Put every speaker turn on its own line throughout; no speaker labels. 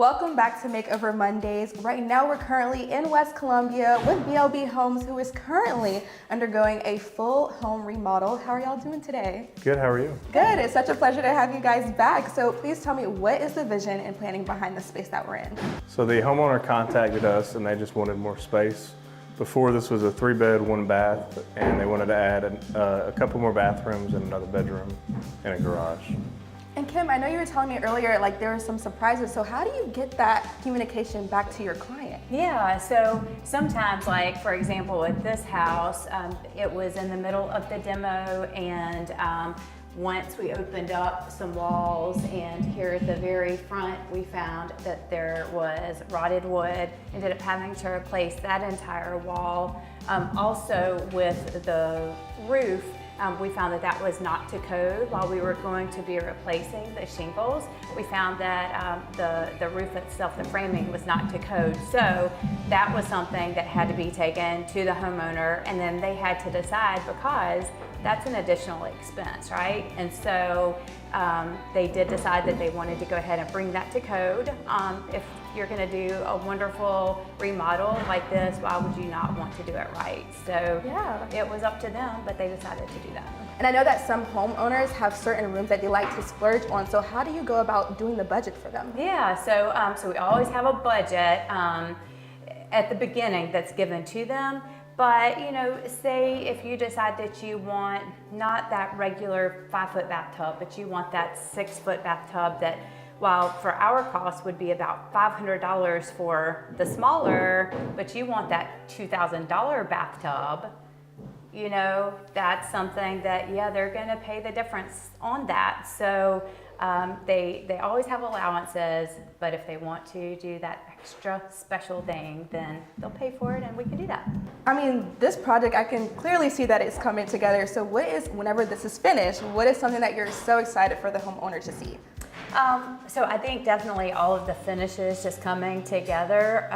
Welcome back to Makeover Mondays. Right now we're currently in West Columbia with BLB Homes, who is currently undergoing a full home remodel. How are y'all doing today?
Good, how are you?
Good, it's such a pleasure to have you guys back. So please tell me, what is the vision and planning behind the space that we're in?
So the homeowner contacted us and they just wanted more space. Before, this was a 3-bed, 1-bath, and they wanted to add a couple more bathrooms and another bedroom and a garage.
And Kim, I know you were telling me earlier, like there were some surprises. So how do you get that communication back to your client?
Yeah, so sometimes, like for example, with this house, it was in the middle of the demo, and once we opened up some walls, and here at the very front, we found that there was rotted wood. Ended up having to replace that entire wall. Also with the roof, we found that that was not to code. While we were going to be replacing the shingles, we found that the roof itself, the framing, was not to code. So that was something that had to be taken to the homeowner, and then they had to decide, because that's an additional expense, right? And so they did decide that they wanted to go ahead and bring that to code. If you're gonna do a wonderful remodel like this, why would you not want to do it right? So yeah, it was up to them, but they decided to do that.
And I know that some homeowners have certain rooms that they like to splurge on. So how do you go about doing the budget for them?
Yeah, so we always have a budget at the beginning that's given to them. But you know, say if you decide that you want not that regular 5-foot bathtub, but you want that 6-foot bathtub that, while for our cost would be about $500 for the smaller, but you want that $2,000 bathtub, you know, that's something that, yeah, they're gonna pay the difference on that. So they always have allowances, but if they want to do that extra special thing, then they'll pay for it, and we can do that.
I mean, this project, I can clearly see that it's coming together. So what is, whenever this is finished, what is something that you're so excited for the homeowner to see?
So I think definitely all of the finishes just coming together.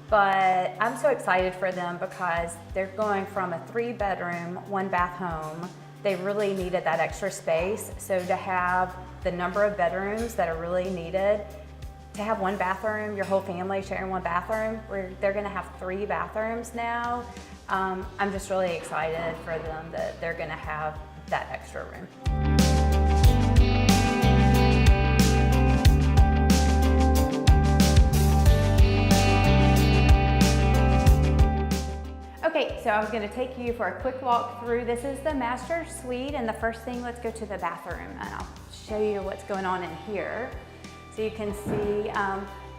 But I'm so excited for them because they're going from a 3-bedroom, 1-bath home. They really needed that extra space. So to have the number of bedrooms that are really needed, to have 1 bathroom, your whole family sharing 1 bathroom, they're gonna have 3 bathrooms now. I'm just really excited for them that they're gonna have that extra room. Okay, so I was going to take you for a quick walk through. This is the master suite, and the first thing, let's go to the bathroom, and I'll show you what's going on in here. So you can see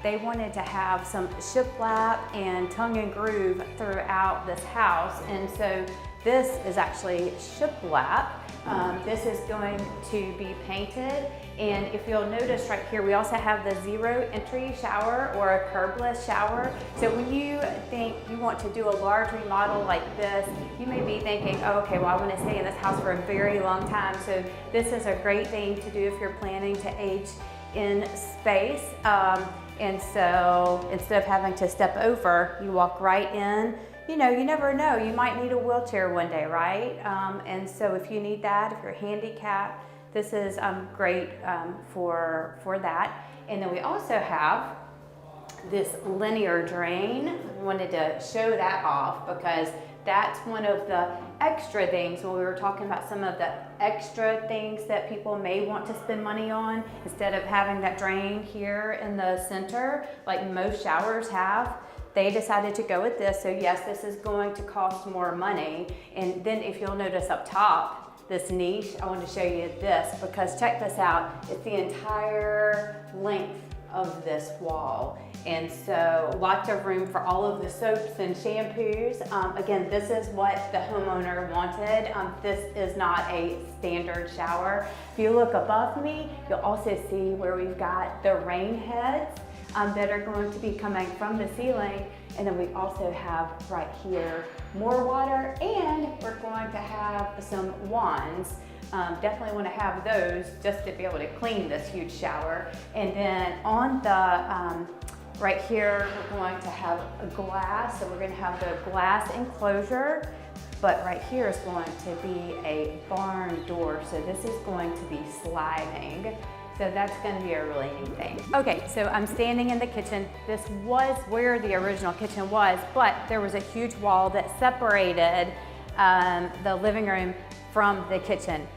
they wanted to have some shiplap and tongue and groove throughout this house, and so this is actually shiplap. This is going to be painted, and if you'll notice right here, we also have the 0 entry shower or a curbless shower. So when you think you want to do a large remodel like this, you may be thinking, oh, okay, well, I want to stay in this house for a very long time. So this is a great thing to do if you're planning to age in space. And so instead of having to step over, you walk right in. You know, you never know, you might need a wheelchair one day, right? And so if you need that, if you're handicapped, this is great for that. And then we also have this linear drain. I wanted to show that off because that's one of the extra things when we were talking about some of the extra things that people may want to spend money on. Instead of having that drain here in the center, like most showers have, they decided to go with this. So yes, this is going to cost more money. And then if you'll notice up top, this niche, I want to show you this, because check this out. It's the entire length of this wall. And so lots of room for all of the soaps and shampoos. Again, this is what the homeowner wanted. This is not a standard shower. If you look above me, you'll also see where we've got the rain heads that are going to be coming from the ceiling. And then we also have right here more water, and we're going to have some wands. Definitely want to have those just to be able to clean this huge shower. And then on the right here, we're going to have a glass. So we're going to have the glass enclosure, but right here is going to be a barn door. So this is going to be sliding. So that's going to be a really neat thing. Okay, so I'm standing in the kitchen. This was where the original kitchen was, but there was a huge wall that separated the living room from the kitchen.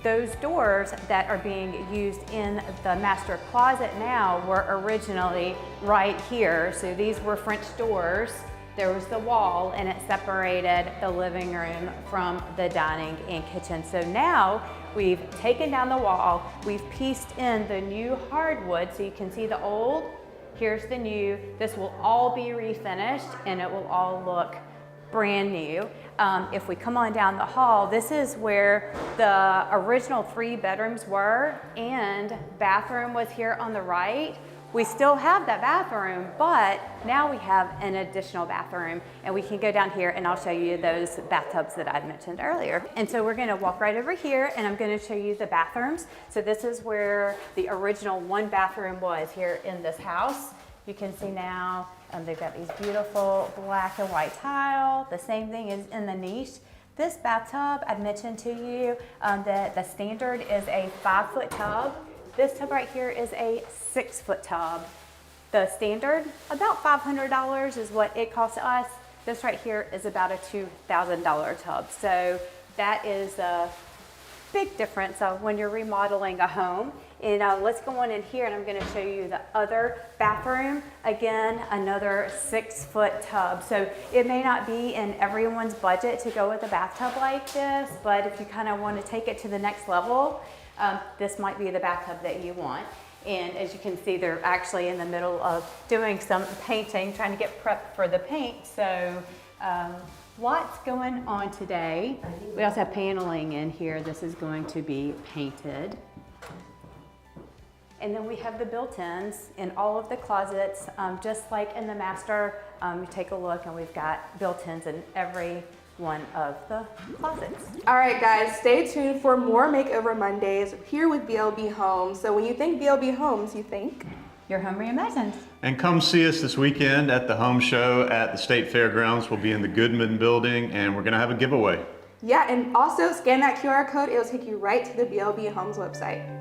Those doors that are being used in the master closet now were originally right here. So these were French doors. There was the wall and it separated the living room from the dining and kitchen. So now we've taken down the wall, we've pieced in the new hardwood, so you can see the old, here's the new. This will all be refinished and it will all look brand new. If we come on down the hall, this is where the original 3 bedrooms were, and bathroom was here on the right. We still have that bathroom, but now we have an additional bathroom, and we can go down here and I'll show you those bathtubs that I mentioned earlier. And so we're gonna walk right over here and I'm gonna show you the bathrooms. So this is where the original 1 bathroom was here in this house. You can see now they've got these beautiful black and white tile. The same thing is in the niche. This bathtub, I mentioned to you that the standard is a 5-foot tub. This tub right here is a 6-foot tub. The standard, about $500 is what it costs us. This right here is about a $2,000 tub. So that is a big difference when you're remodeling a home. And let's go on in here and I'm going to show you the other bathroom. Again, another 6-foot tub. So it may not be in everyone's budget to go with a bathtub like this, but if you kind of want to take it to the next level, this might be the bathtub that you want. And as you can see, they're actually in the middle of doing some painting, trying to get prepped for the paint. So lots going on today. We also have paneling in here. This is going to be painted. And then we have the built-ins in all of the closets, just like in the master. You take a look and we've got built-ins in every one of the closets.
All right, guys, stay tuned for more Makeover Mondays here with BLB Homes. So when you think BLB Homes, you think
Your Home Reimagined.
And come see us this weekend at the home show at the State Fairgrounds. We'll be in the Goodman building and we're gonna have a giveaway.
yeah, and also scan that QR code. It'll take you right to the BLB Homes website.